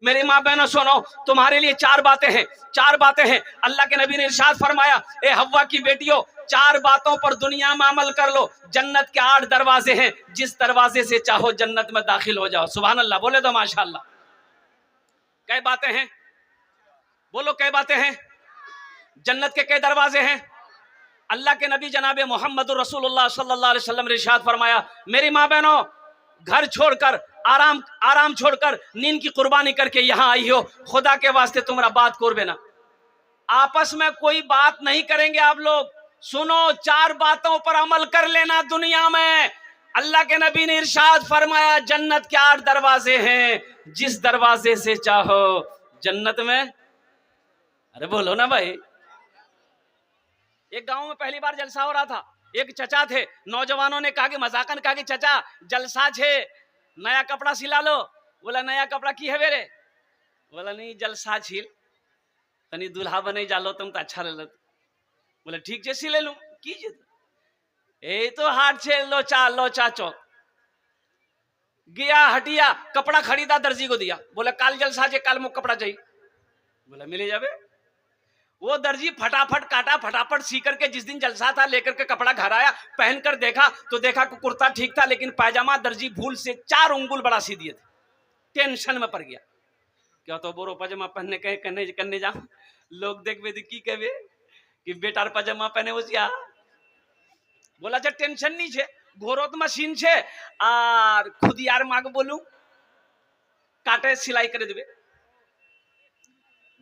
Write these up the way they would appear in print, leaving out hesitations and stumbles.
मेरी माँ बहनों सुनो, तुम्हारे लिए चार बातें हैं, चार बातें हैं। अल्लाह के नबी ने इरशाद फरमाया, ए हव्वा की बेटियों, चार बातों पर दुनिया में अमल कर लो। जन्नत के 8 दरवाजे हैं, जिस दरवाजे से चाहो जन्नत में दाखिल हो जाओ। सुभान अल्लाह, बोले तो माशाअल्लाह। कई बातें हैं, बोलो कई बातें हैं। जन्नत के कई दरवाजे हैं। अल्लाह के नबी जनाब मोहम्मद रसूलुल्लाह सल्लल्लाहु अलैहि वसल्लम ने इरशाद फरमाया, मेरी माँ बहनों, घर छोड़कर, आराम छोड़कर, नींद की कुर्बानी करके यहाँ आई हो, खुदा के वास्ते तुम्हारा बात करबे ना। आपस में कोई बात नहीं करेंगे आप लोग। सुनो, चार बातों पर अमल कर लेना दुनिया में। अल्लाह के नबी ने इरशाद फरमाया, जन्नत के 8 दरवाजे हैं, जिस दरवाजे से चाहो जन्नत में। अरे बोलो ना भाई। एक गांव में पहली बार जलसा हो रहा था। एक चचा थे, नौजवानों ने कहा कि मजाकन कहा कि चचा जलसा छे, नया कपड़ा सिला लो। बोला नया कपड़ा की है बेरे? बोला नहीं, जलसा छिल, तनी दुल्हा बने जालो तुम तो अच्छा ले। बोले ठीक है सिले लू कीजिए। ए तो हाथ छे लोचा चौक गया, हटिया, कपड़ा खरीदा, दर्जी को दिया। बोले काल जलसा छे, काल मुख कपड़ा चाहिए। बोला मिले जावे। वो दर्जी फटाफट काटा, फटाफट सी करके, जिस दिन जलसा था लेकर के कपड़ा घर आया, पहन कर देखा तो देखा कि कुर्ता ठीक था, लेकिन पायजामा दर्जी भूल से 4 उंगुल बड़ा सी दिए थे। टेंशन में पड़ गया। क्या तो बोरो पायजामा पहनने कहे करने जा, लोग देखबे तो की कहबे कि बेटार पायजामा पहने होशिया। बोला जे टेंशन नहीं छे, घोरोत मशीन छे और खुद यार माँ को बोलू काटे सिलाई कर देवे।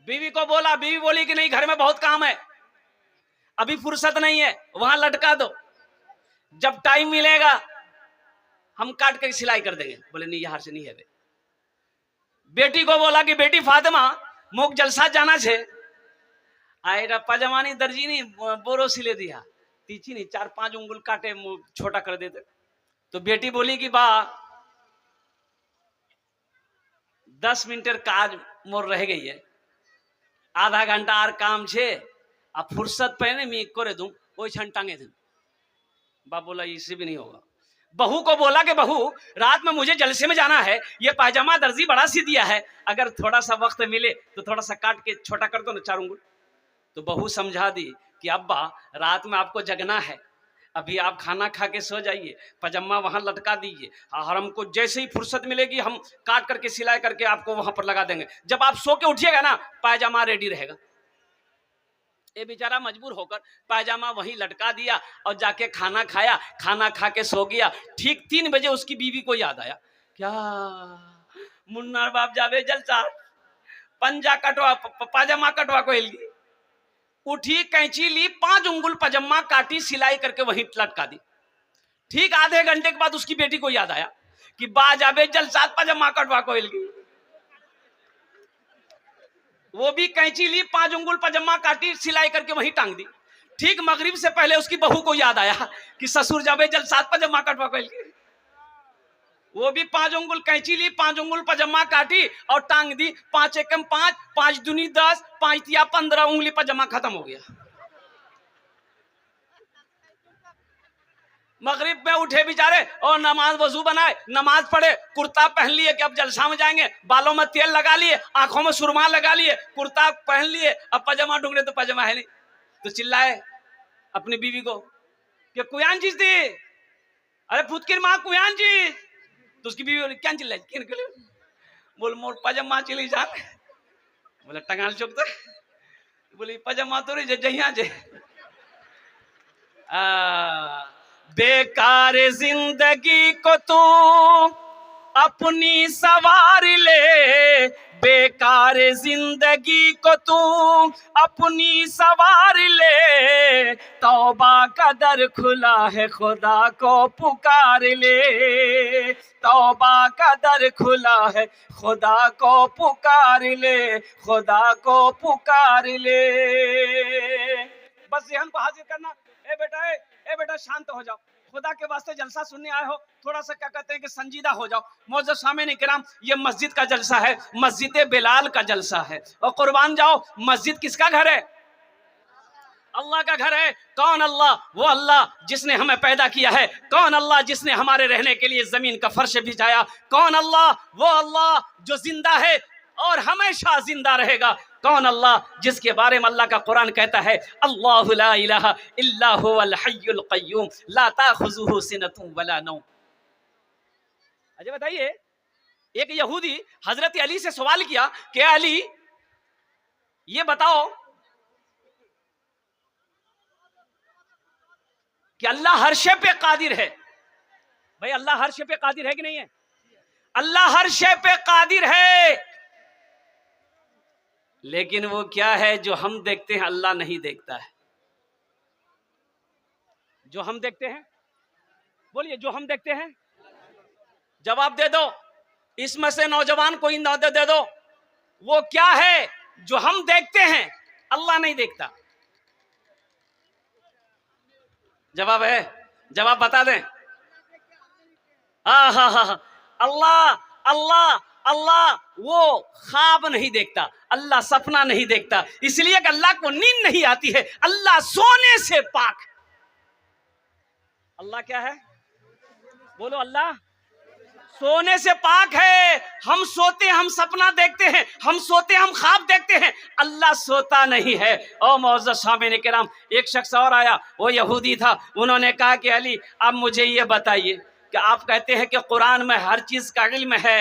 बीवी को बोला, बीवी बोली कि नहीं घर में बहुत काम है, अभी फुर्सत नहीं है, वहां लटका दो, जब टाइम मिलेगा हम काट कर सिलाई कर देंगे। बोले नहीं यहाँ से नहीं है। बेटी को बोला कि बेटी फातिमा मुख जलसा जाना छे, आएगा पजामानी दर्जी नहीं बोरो सिले दिया, तीची नहीं 4-5 उंगल काटे छोटा कर देते। तो बेटी बोली कि बा 10 मिनटेर काज मोर रह गई है, आधा घंटा आर काम छे, अब फुर्सत पहने मैं करे दूं, कोई छन टांगे थे। बाप बोला इससे भी नहीं होगा। बहू को बोला कि बहू रात में मुझे जलसे में जाना है, ये पायजामा दर्जी बड़ा सी दिया है, अगर थोड़ा सा वक्त मिले तो थोड़ा सा काट के छोटा कर दो ना 4 उंगल। तो बहू समझा दी कि अब्बा रात में आपको जगना है, अभी आप खाना खा के सो जाइए, पजामा वहां लटका दीजिए और हमको जैसे ही फुर्सत मिलेगी हम काट करके सिलाई करके आपको वहां पर लगा देंगे, जब आप सो के उठिएगा ना पायजामा रेडी रहेगा। ये बेचारा मजबूर होकर पायजामा वहीं लटका दिया और जाके खाना खाया, खाना खा के सो गया। ठीक 3 बजे उसकी बीवी को याद आया, क्या मुन्ना बाप जावे जलसा, पंजा कटवा पायजामा कटवा को हिल गई। उठी, कैंची ली, 5 उंगल पजामा काटी, सिलाई करके वहीं लटका दी। ठीक आधे घंटे के बाद उसकी बेटी को याद आया कि बा जावे जलसा, पजामा कटवा को हिल गई। वो भी कैंची ली, 5 उंगल पजामा काटी, सिलाई करके वहीं टांग दी। ठीक मगरिब से पहले उसकी बहू को याद आया कि ससुर जावे जलसा, पजामा कटवा को हिल गई। वो भी 5 उंगल कैंची ली, 5 उंगल पजामा काटी और टांग दी। 5 एकम 5, 5 दूनी 10, 5 तिया 15 उंगली पजामा खत्म हो गया। मगरिब में उठे बेचारे और नमाज वजू बनाए, नमाज पढ़े, कुर्ता पहन लिए कि अब जलसा में जाएंगे, बालों में तेल लगा लिए, आंखों में सुरमा लगा लिए, कुर्ता पहन लिए, अब पजामा ढूंढे तो पजामा है नहीं। तो चिल्लाए अपनी बीवी को कि कुयान चीज थी, अरे फुतकिर माँ कुयान चीज। तो उसकी बीवी बोली क्या चिल्लाई, बोल मोर पजामा चिली जान। बोला टंगाल चुप तो बोली पजामा तो रही जहिया जे बेकार जिंदगी को तू अपनी सवार ले, बेकार जिंदगी को तू अपनी सवार ले, तौबा का दर खुला है खुदा को पुकार ले, तौबा का दर खुला है खुदा को पुकार ले, खुदा को पुकार ले। बस ध्यान को हाजिर करना। ए बेटा शांत हो जाओ, खुदा के वास्ते जलसा सुनने आए हो, थोड़ा सा क्या कहते हैं कि संजीदा हो जाओ। मौजूद सामने किराम, ये मस्जिद का जलसा है, मस्जिद बिलाल का जलसा है। और कुर्बान जाओ, मस्जिद किसका घर है? अल्लाह का घर है। कौन अल्लाह? वो अल्लाह जिसने हमें पैदा किया है। कौन अल्लाह? जिसने हमारे रहने के लिए जमीन का फर्श बिछाया। कौन अल्लाह? वो अल्लाह जो जिंदा है और हमेशा जिंदा रहेगा। कौन? अल्लाह, जिसके बारे में अल्लाह का कुरान कहता है अल्लाहु ला इलाहा इल्ला हुवल हय्युल क़य्यूम ला ताख़ुज़ुहु सिनतुन वला नौम। अच्छा बताइए, एक यहूदी हजरत अली से सवाल किया कि अली ये बताओ कि अल्लाह हर शे पे कादिर है। भाई अल्लाह हर शे पे कादिर है कि नहीं है? अल्लाह हर शे पे कादिर है, लेकिन वो क्या है जो हम देखते हैं अल्लाह नहीं देखता है। जो हम देखते हैं, बोलिए, जो हम देखते हैं, जवाब दे दो। इसमें से नौजवान कोई नौदे दे दो, वो क्या है जो हम देखते हैं अल्लाह नहीं देखता? जवाब है, जवाब बता दें। हाँ हाँ हाँ, अल्लाह अल्लाह अल्लाह वो ख्वाब नहीं देखता, अल्लाह सपना नहीं देखता, इसलिए कि अल्लाह को नींद नहीं आती है। अल्लाह सोने से पाक। अल्लाह क्या है? बोलो, अल्लाह सोने से पाक है। हम सोते हम सपना देखते हैं, हम सोते हम ख्वाब देखते हैं, अल्लाह सोता नहीं है। ओ मौजूद सामने किराम, एक शख्स और आया, वो यहूदी था। उन्होंने कहा कि अली आप मुझे ये बताइए कि आप कहते हैं कि कुरान में हर चीज का इल्म है,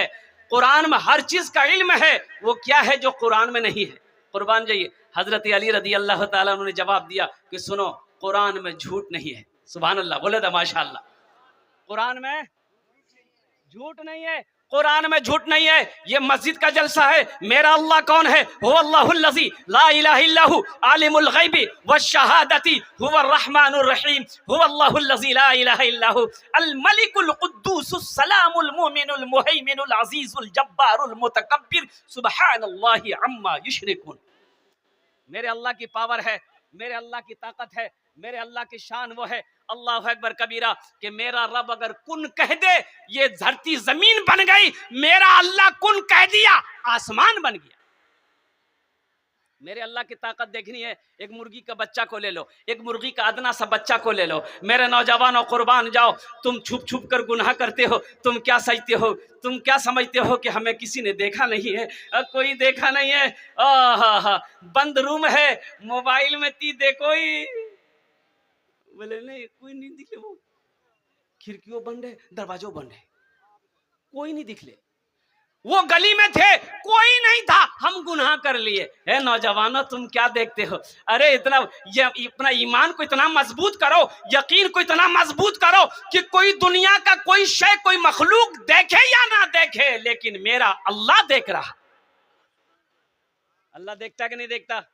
कुरान में हर चीज का इल्म है, वो क्या है जो कुरान में नहीं है? कुर्बान जाइए, हजरत अली रदी अल्लाह ताला उन्होंने जवाब दिया कि सुनो, कुरान में झूठ नहीं है। सुभान अल्लाह, बोले तो माशाअल्लाह। कुरान में झूठ नहीं है, कुरान में झूठ नहीं है। ये मस्जिद का जलसा है। मेरा अल्लाह कौन है? हुव अल्लाहुल लज़ी ला इलाहा इल्ला हु आलिमुल गैबि वश्शहादति हुवर रहमानुर रहीम हुव अल्लाहुल लज़ी ला इलाहा इल्ला हु अल मलिकुल कुद्दूसुस सलामुल मुमिनुल मुहैमिनुल अज़ीजुल जब्बारुल मुतकब्बिर सुब्हानल्लाहि अम्मा युश्रिकून। मेरे अल्लाह की पावर है, मेरे अल्लाह की ताकत है, मेरे अल्लाह की शान वो है, अल्लाह अकबर कबीरा, कि मेरा रब अगर कुन कह दे ये धरती जमीन बन गई, मेरा अल्लाह कुन कह दिया आसमान बन गया। मेरे अल्लाह की ताकत देखनी है, एक मुर्गी का बच्चा को ले लो, एक मुर्गी का अदना सा बच्चा को ले लो। मेरे नौजवानों कुर्बान जाओ, तुम छुप छुप कर गुनाह करते हो, तुम क्या समझते हो, तुम क्या समझते हो कि हमें किसी ने देखा नहीं है? कोई देखा नहीं है। बंद रूम है, मोबाइल में ती देखो ही, बोले नहीं कोई नहीं दिखे, वो खिड़कियों बंद है, दरवाजों बंद है, कोई नहीं दिखले। वो गली में थे, कोई नहीं था, हम गुनाह कर लिए। है नौजवानों, तुम क्या देखते हो? अरे इतना अपना ईमान को इतना मजबूत करो, यकीन को इतना मजबूत करो कि कोई दुनिया का कोई शय, कोई मखलूक देखे या ना देखे, लेकिन मेरा अल्लाह देख रहा। अल्लाह देखता कि नहीं देखता?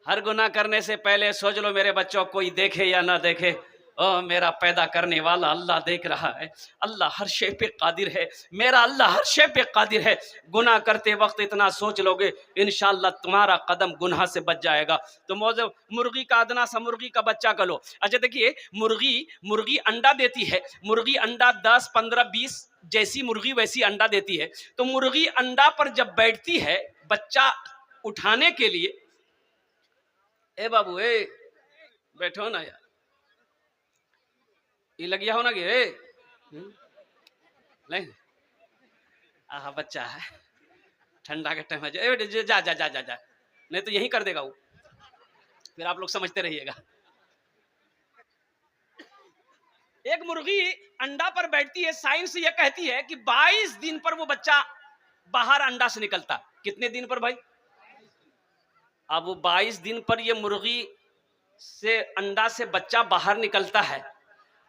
हर गुनाह करने से पहले सोच लो, मेरे बच्चों कोई देखे या ना देखे, मेरा पैदा करने वाला अल्लाह देख रहा है। अल्लाह हर शे पे कादिर है, मेरा अल्लाह हर शे पे कादिर है। गुनाह करते वक्त इतना सोच लोगे, इंशाअल्लाह तुम्हारा कदम गुनाह से बच जाएगा। तो मौजूद मुर्गी का अदना सा मुर्गी का बच्चा का लो। अच्छा देखिए, मुर्गी अंडा देती है, मुर्गी अंडा 10, 15, 20 जैसी मुर्गी वैसी अंडा देती है। तो मुर्गी अंडा पर जब बैठती है बच्चा उठाने के लिए, ए बाबू ए बैठो ना यार, ये लग गया हो ना कि नहीं, आहा बच्चा है, ठंडा के टाइम जा जा जा जा जा, नहीं तो यही कर देगा वो। फिर आप लोग समझते रहिएगा। एक मुर्गी अंडा पर बैठती है, साइंस ये कहती है कि 22 दिन पर वो बच्चा बाहर अंडा से निकलता। कितने दिन पर भाई? अब वो 22 दिन पर ये मुर्गी से अंडा से बच्चा बाहर निकलता है।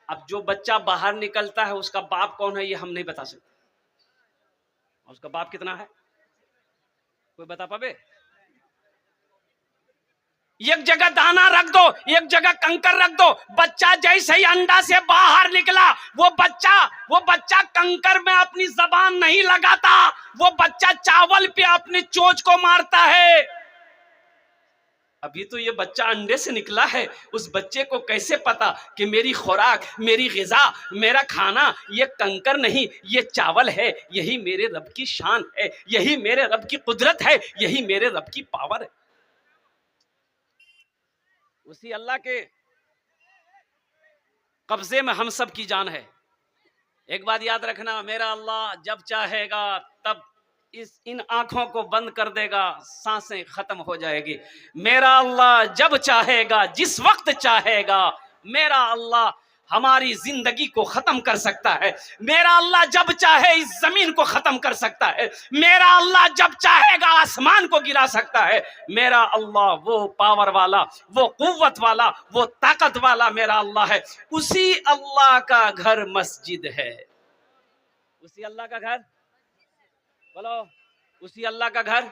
अब जो बच्चा बाहर निकलता है उसका बाप कौन है ये हम नहीं बता सकते। उसका बाप कितना है कोई बता पावे? एक जगह दाना रख दो, एक जगह कंकर रख दो, बच्चा जैसे ही अंडा से बाहर निकला वो बच्चा कंकर में अपनी जबान नहीं लगाता, वो बच्चा चावल पे अपनी चोंच को मारता है। अभी तो ये बच्चा अंडे से निकला है, उस बच्चे को कैसे पता कि मेरी खुराक, मेरी ग़िज़ा, मेरा खाना ये कंकर नहीं ये चावल है। यही मेरे रब की शान है, यही मेरे रब की कुदरत है, यही मेरे रब की पावर है। उसी अल्लाह के कब्जे में हम सब की जान है। एक बात याद रखना, मेरा अल्लाह जब चाहेगा तब इन आंखों को बंद कर देगा, सांसें खत्म हो जाएगी। मेरा अल्लाह जब चाहेगा, जिस वक्त चाहेगा, मेरा अल्लाह हमारी जिंदगी को खत्म कर सकता है। मेरा अल्लाह जब चाहे इस जमीन को खत्म कर सकता है। मेरा अल्लाह जब चाहेगा आसमान को गिरा सकता है। मेरा अल्लाह वो पावर वाला, वो कुव्वत वाला, वो ताकत वाला मेरा अल्लाह है। उसी अल्लाह का घर मस्जिद है। उसी अल्लाह का घर, बोलो, उसी अल्लाह का घर।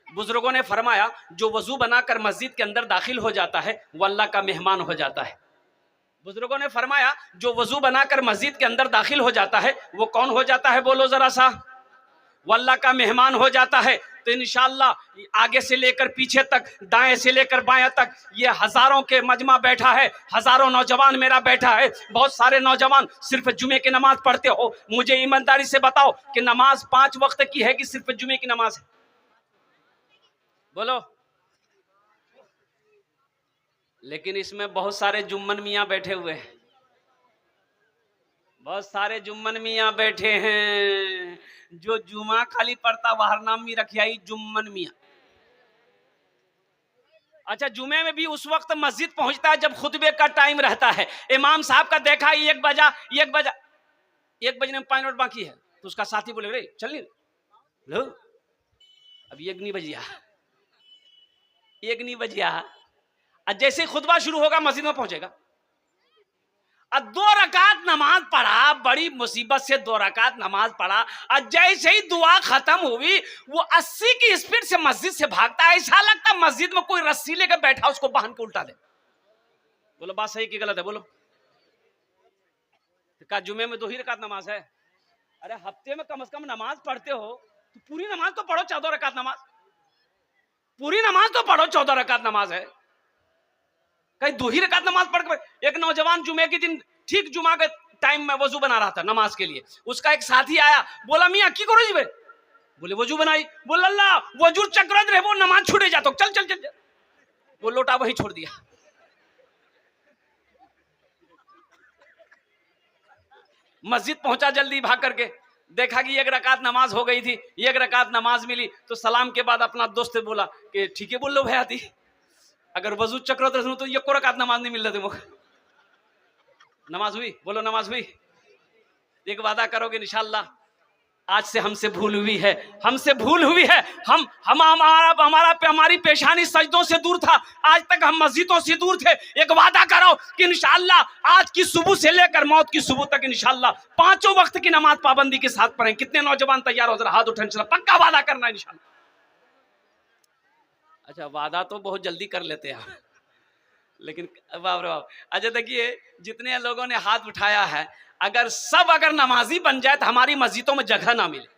बुजुर्गों ने फरमाया, जो वजू बनाकर मस्जिद के अंदर दाखिल हो जाता है वो अल्लाह का मेहमान हो जाता है। बुजुर्गों ने फरमाया, जो वजू बनाकर मस्जिद के अंदर दाखिल हो जाता है वो कौन हो जाता है? बोलो जरा सा। वो अल्लाह का मेहमान हो जाता है। तो इंशाअल्लाह आगे से लेकर पीछे तक, दाएं से लेकर बाएं तक ये हजारों के मजमा बैठा है, हजारों नौजवान मेरा बैठा है। बहुत सारे नौजवान सिर्फ जुमे की नमाज पढ़ते हो। मुझे ईमानदारी से बताओ कि नमाज 5 वक्त की है कि सिर्फ जुमे की नमाज है? बोलो। लेकिन इसमें बहुत सारे जुम्मन मियाँ बैठे हुए हैं, बहुत सारे जुम्मन मियाँ बैठे हैं। जो जुमा खाली पढ़ता वहर नाम भी रखियाई जुम्मन मियाँ। अच्छा, जुमे में भी उस वक्त मस्जिद पहुंचता है जब खुतबे का टाइम रहता है। इमाम साहब का देखा 1 बजा, 1 बजने में 5 मिनट बाकी है, तो उसका साथी बोले, रे चल नहीं लो, अब 1 नहीं बजिया, 1 नहीं बजिया। जैसे ही खुतबा शुरू होगा मस्जिद में पहुंचेगा। अब 2 रकात नमाज पढ़ा, बड़ी मुसीबत से 2 रकात नमाज पढ़ा, और जैसे ही दुआ खत्म हुई वो 80 की स्पीड से मस्जिद से भागता है। ऐसा लगता है मस्जिद में कोई रस्सी लेकर बैठा, उसको बांध के उल्टा दे। बोलो बात सही की गलत है? बोलो। का जुमे में 2 ही रकात नमाज है? अरे हफ्ते में कम से कम नमाज पढ़ते हो तो पूरी नमाज तो पढ़ो। 14 रकात नमाज, पूरी नमाज तो पढ़ो। 14 रकात नमाज है, कहीं 2 ही रकात नमाज पढ़ कर। एक नौजवान जुमे के दिन ठीक जुमा के टाइम में वजू बना रहा था नमाज के लिए। उसका एक साथी आया, बोला मियाँ की करो जी बे? बोले वजू बनाई। बोल अल्लाह वजू चक्र रहे वो नमाज छूटे जाता, चल चल चल। वो लोटा वही छोड़ दिया। मस्जिद पहुंचा जल्दी भाग करके, देखा कि 1 रकात नमाज हो गई थी, 1 रकात नमाज मिली। तो सलाम के बाद अपना दोस्त से बोला कि ठीक है बोल लो भैया थी, अगर वजू चक्र तो 1 रकात नमाज नहीं मिल रहा तुमको। नमाज हुई? बोलो नमाज हुई? एक वादा करोगे इंशाअल्लाह, आज से हमसे भूल हुई है, हमसे भूल हुई है। हमारी पेशानी सजदों से दूर था, आज तक हम मस्जिदों से दूर थे। एक वादा करो कि इंशाअल्लाह आज की सुबह से लेकर मौत की सुबह तक इंशाअल्लाह 5 वक्त की नमाज पाबंदी के साथ पढ़ें। कितने नौजवान तैयार हो? जरा हाथ उठाएं, इंशाअल्लाह पक्का वादा करना इंशाअल्लाह। अच्छा, वादा तो बहुत जल्दी कर लेते हैं, लेकिन बाप रे बाप। अच्छा देखिए, जितने लोगों ने हाथ उठाया है, अगर सब नमाजी बन जाए तो हमारी मस्जिदों में जगह ना मिले।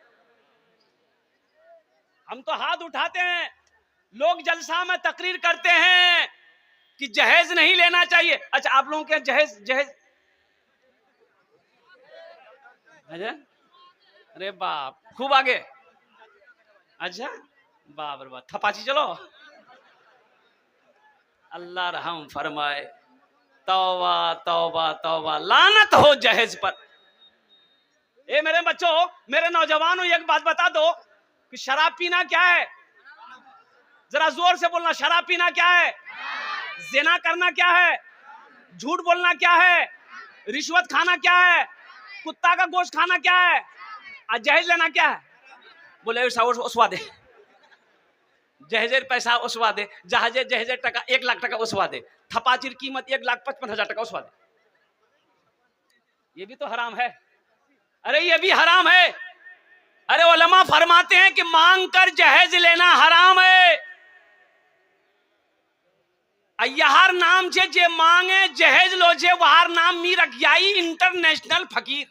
हम तो हाथ उठाते हैं, लोग जलसा में तकरीर करते हैं कि जहेज नहीं लेना चाहिए। अच्छा, आप लोगों के जहेज अरे बाप, खूब आगे। अच्छा बाप रे बाप, थपाची चलो, अल्लाह रहम फरमाए। तौबा तौबा तौबा, लानत हो जहेज पर। ए मेरे बच्चों, मेरे नौजवानों, एक बात बता दो कि शराब पीना क्या है? जरा जोर से बोलना, शराब पीना क्या है? जिना करना क्या है? झूठ बोलना क्या है? रिश्वत खाना क्या है? कुत्ता का गोश्त खाना क्या है? और जहेज लेना क्या है? बोले उसवा दे, जहेजेर पैसा उसवा दे, जहेजेर टका 1 लाख टका उसवा दे, थपाचीर कीमत 1,55,000 टका उसवा दे। ये भी तो हराम है। अरे ये भी हराम है। अरे उलमा फरमाते हैं कि मांग कर जहेज लेना हराम है। अय्यार नाम से जे मांगे जहेज लो जे वहार नाम मी रखियाई इंटरनेशनल फकीर।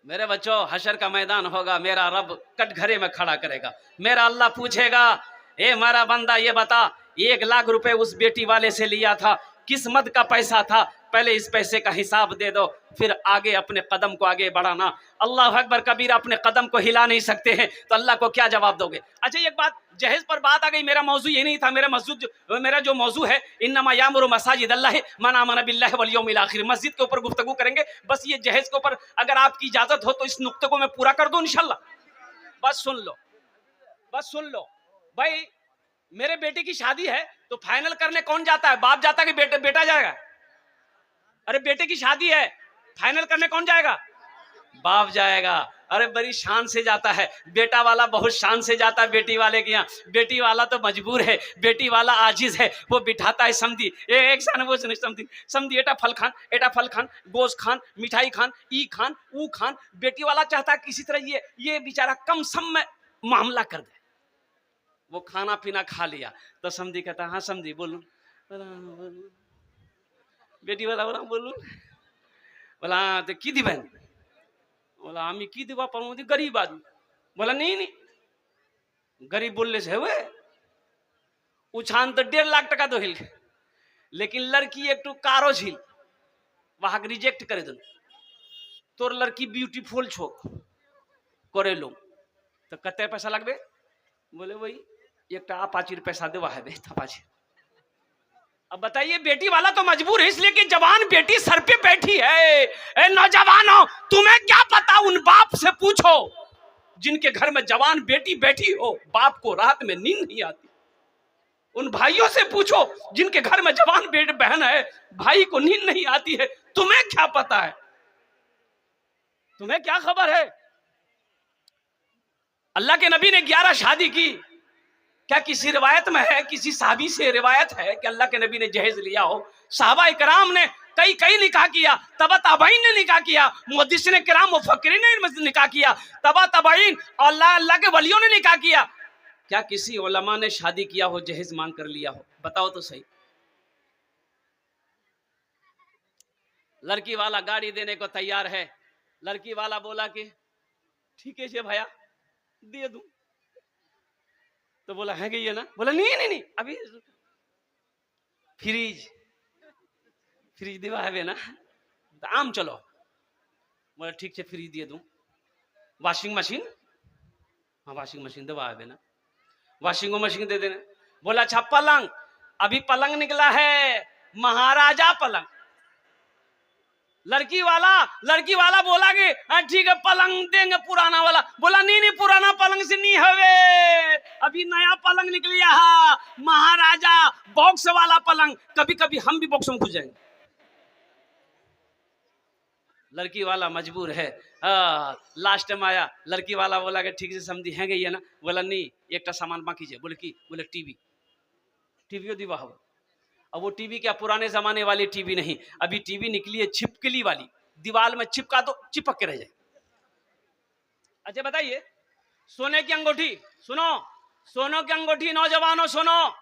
मेरे बच्चों, हशर का मैदान होगा, मेरा रब कटघरे में खड़ा करेगा। मेरा अल्लाह पूछेगा, ए मेरा बंदा ये बता, 1 लाख रुपए उस बेटी वाले से लिया था, किस मद का पैसा था, पहले इस पैसे का हिसाब दे दो, फिर आगे अपने कदम को आगे बढ़ाना। अल्लाह अकबर कबीर, अपने कदम को हिला नहीं सकते हैं तो अल्लाह को क्या जवाब दोगे। अच्छा एक बात, जहेज पर बात आ गई, मेरा मौजू ये नहीं था। मेरा जो मौजू है, इन्नमा यामुरु मसाजिद अल्लाह मन आमन बिल्लाहि वल यौमिल आखिर, मस्जिद के ऊपर गुफ्तगू करेंगे। बस ये जहेज के ऊपर अगर आपकी इजाजत हो तो इस नुक्ते को मैं पूरा कर दूं इंशाल्लाह। बस सुन लो भाई, मेरे बेटे की शादी है तो फाइनल करने कौन जाता है? बाप जाता है कि बेटा जाएगा? अरे बेटे की शादी है, फाइनल करने कौन जाएगा? बाप जाएगा। अरे बड़ी शान से जाता है, बेटा वाला बहुत शान से जाता है बेटी वाले के यहाँ। बेटी वाला तो मजबूर है, बेटी वाला आजिज है, वो बिठाता है समधी एक सान वो समधी एटा फल खान, गोश्त खान, मिठाई खान, ई खान, ऊ खान। बेटी वाला चाहता है किसी तरह ये बेचारा कम सम में मामला कर दे। वो खाना पीना खा लिया तो समधी कहता, हाँ समधी बोलूं? बेटी वाला बोलूं? बोला तो की दिबेन? बोला आमी की दिवा पाऊँ, गरीब आदमी। बोला नहीं गरीब बोलने से हुए उछान तो 1.5 लाख टका तो हिल, लेकिन लड़की एक टू कारो झील वहां रिजेक्ट करे दो, तोर लड़की ब्यूटीफुल छो करे लो तो कते पैसा लगबे? बोले वही एक अपाची पैसा देवा है अपाची। अब बताइए, बेटी वाला तो मजबूर है इसलिए कि जवान बेटी सर पे बैठी है। ए नौजवानों, तुम्हें क्या पता? उन बाप से पूछो जिनके घर में जवान बेटी बैठी हो, बाप को रात में नींद नहीं आती। उन भाइयों से पूछो जिनके घर में जवान बहन है, भाई को नींद नहीं आती है। तुम्हें क्या पता है? तुम्हें क्या खबर है? अल्लाह के नबी ने 11 शादी की। क्या किसी रिवायत में है, किसी साहबी से रिवायत है कि अल्लाह के नबी ने जहेज लिया हो? साहबा इकराम ने कई निकाह किया, तबा तबाइन ने निकाह किया, मुहद्दिसीन किराम मुफक्किरीन ने निकाह किया, तबा तबाइन और अल्लाह के वलियों ने निकाह किया। क्या किसी उलमा ने शादी किया हो, जहेज मांग कर लिया हो? बताओ तो सही। लड़की वाला गाड़ी देने को तैयार है। लड़की वाला बोला कि ठीक है भैया दे दूं। तो बोला है गई है ना? बोला नहीं अभी फ्रिज दिवा है ना, तो आम चलो। बोला ठीक है फ्रिज दे दूं। वॉशिंग मशीन, हाँ वॉशिंग मशीन दिवा है ना, वॉशिंग मशीन दे देना। बोला अच्छा पलंग, अभी पलंग निकला है महाराजा पलंग। लड़की वाला बोला कि ठीक है पलंग देंगे पुराना वाला। बोला नहीं पुराना पलंग से नहीं हवे, अभी नया पलंग निकलिया है महाराजा बॉक्स वाला पलंग। कभी कभी हम भी बॉक्स में घुस जाएंगे। लड़की वाला मजबूर है। लास्ट में आया, लड़की वाला बोला कि ठीक से समझी है गई है ना? बोला नहीं एक सामान बाकी है। बोले टीवी दिवा हो। अब वो टीवी क्या पुराने जमाने वाली टीवी नहीं, अभी टीवी निकली है छिपकली वाली, दीवार में चिपका दो चिपक के रह जाए। अच्छा बताइए, सोने की अंगूठी, सुनो सोने की अंगूठी, नौजवानों सुनो,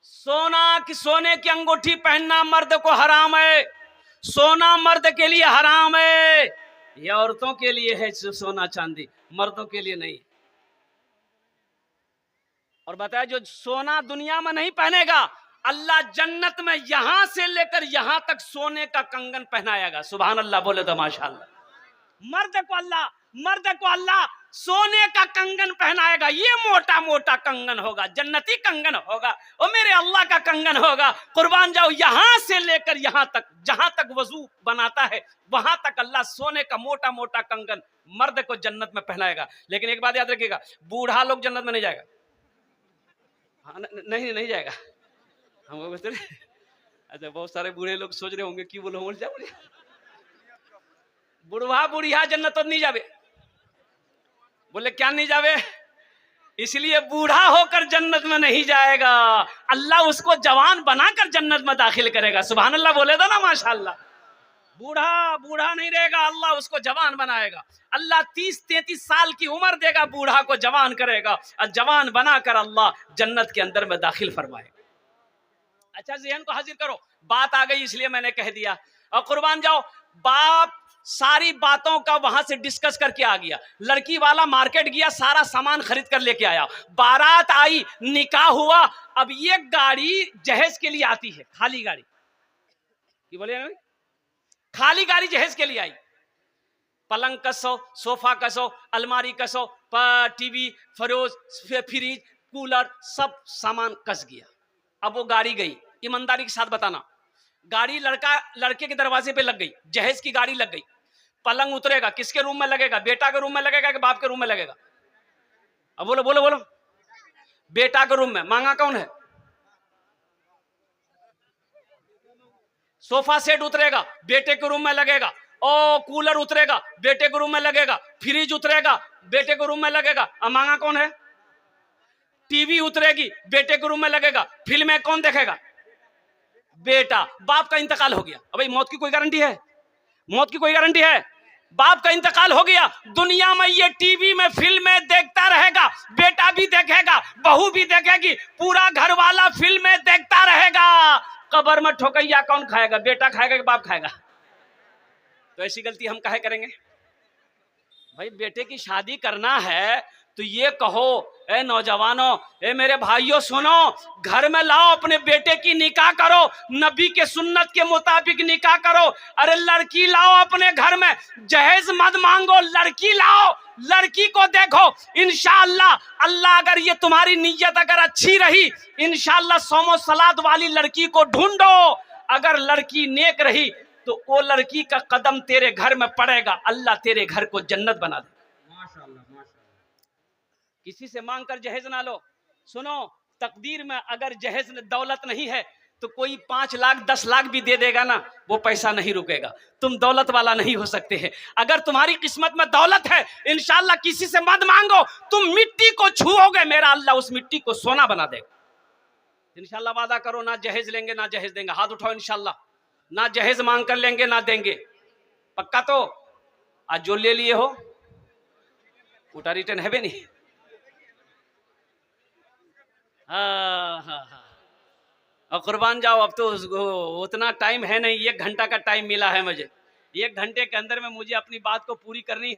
सोने की अंगूठी पहनना मर्द को हराम है। सोना मर्द के लिए हराम है, ये औरतों के लिए है सोना चांदी, मर्दों के लिए नहीं। और बताया जो सोना दुनिया में नहीं पहनेगा, अल्लाह जन्नत में यहां से लेकर यहां तक सोने का कंगन पहनाएगा। सुभान अल्लाह बोले तो माशाअल्लाह। मर्द को अल्लाह सोने का कंगन पहनाएगा। ये मोटा मोटा कंगन होगा, जन्नती कंगन होगा, और मेरे अल्लाह का कंगन होगा। कुर्बान जाओ, यहां से लेकर यहां तक, जहां तक वजू बनाता है वहां तक अल्लाह सोने का मोटा मोटा कंगन मर्द को जन्नत में पहनाएगा। लेकिन एक बात याद रखिएगा, बूढ़ा लोग जन्नत में नहीं जाएगा। हाँ, नहीं जाएगा। हम अच्छा बहुत सारे बूढ़े लोग सोच रहे होंगे कि बोलो बुढ़वा बुढ़िया जन्नत तो नहीं जावे। बोले क्या नहीं जावे? इसलिए बूढ़ा होकर जन्नत में नहीं जाएगा, अल्लाह उसको जवान बनाकर जन्नत में दाखिल करेगा। सुभान अल्लाह बोले तो ना माशाअल्लाह। बूढ़ा नहीं रहेगा, अल्लाह उसको जवान बनाएगा। अल्लाह 30-33 साल की उम्र देगा, बूढ़ा को जवान करेगा, और जवान बनाकर अल्लाह जन्नत के अंदर में दाखिल फरमाएगा। अच्छा ज़हन को हाजिर करो, बात आ गई इसलिए मैंने कह दिया। और कुर्बान जाओ, बाप सारी बातों का वहां से डिस्कस करके आ गया। लड़की वाला मार्केट गया, सारा सामान खरीद कर लेके आया, बारात आई, निकाह हुआ। अब ये गाड़ी जहेज के लिए आती है, खाली गाड़ी, कि बोले ना, खाली गाड़ी जहेज के लिए आई। पलंग कसो, सोफा कसो, अलमारी कसो, टीवी, फरोज, फ्रिज, कूलर, सब सामान कस गया। अब वो गाड़ी गई, ईमानदारी के साथ बताना, गाड़ी लड़के के दरवाजे पे लग गई, जहेज की गाड़ी लग गई। पलंग उतरेगा, किसके रूम में लगेगा? बेटा के रूम में लगेगा कि बाप के रूम में लगेगा? अब बोलो बोलो बोलो। बेटा के रूम में। मांगा कौन है? सोफा सेट उतरेगा, बेटे के रूम में लगेगा। ओ कूलर उतरेगा, बेटे के रूम में लगेगा। फ्रिज उतरेगा, बेटे के रूम में लगेगा। अब मांगा कौन है? टीवी उतरेगी, बेटे के रूम में लगेगा। फिल्में कौन देखेगा? बेटा। बाप का इंतकाल हो गया। अब मौत की कोई गारंटी है? मौत की कोई गारंटी है? बाप का इंतकाल हो गया, दुनिया में ये टीवी में फिल्में देखता रहेगा, बेटा भी देखेगा, बहू भी देखेगी, पूरा घर वाला फिल्में देखता रहेगा। कब्र में ठोकैया कौन खाएगा? बेटा खाएगा कि बाप खाएगा? तो ऐसी गलती हम काहे करेंगे? भाई बेटे की शादी करना है तो ये कहो, ए नौजवानों, ए मेरे भाइयों सुनो, घर में लाओ, अपने बेटे की निकाह करो, नबी के सुन्नत के मुताबिक निकाह करो। अरे लड़की लाओ अपने घर में, जहेज मत मांगो, लड़की लाओ, लड़की को देखो। इंशाअल्लाह अल्लाह अगर ये तुम्हारी नीयत अगर अच्छी रही, इंशाअल्लाह सोमो सलात वाली लड़की को ढूंढो। अगर लड़की नेक रही तो वो लड़की का कदम तेरे घर में पड़ेगा, अल्लाह तेरे घर को जन्नत बना दे। किसी से मांग कर जहेज ना लो। सुनो, तकदीर में अगर जहेज दौलत नहीं है तो कोई 5 लाख 10 लाख भी दे देगा ना, वो पैसा नहीं रुकेगा। तुम दौलत वाला नहीं हो सकते हैं। अगर तुम्हारी किस्मत में दौलत है, इंशाअल्लाह किसी से मत मांगो, तुम मिट्टी को छुओगे, मेरा अल्लाह उस मिट्टी को सोना बना देगा। इंशाअल्लाह वादा करो, ना जहेज लेंगे ना जहेज देंगे। हाथ उठाओ। इंशाअल्लाह ना जहेज मांग कर लेंगे ना देंगे। पक्का? तो आज जो ले लिए हो उटा रिटर्न है भी नहीं। हाँ। और कुर्बान जाओ, अब तो उतना टाइम है नहीं, 1 घंटा का टाइम मिला है मुझे। 1 घंटे के अंदर में मुझे अपनी बात को पूरी करनी है।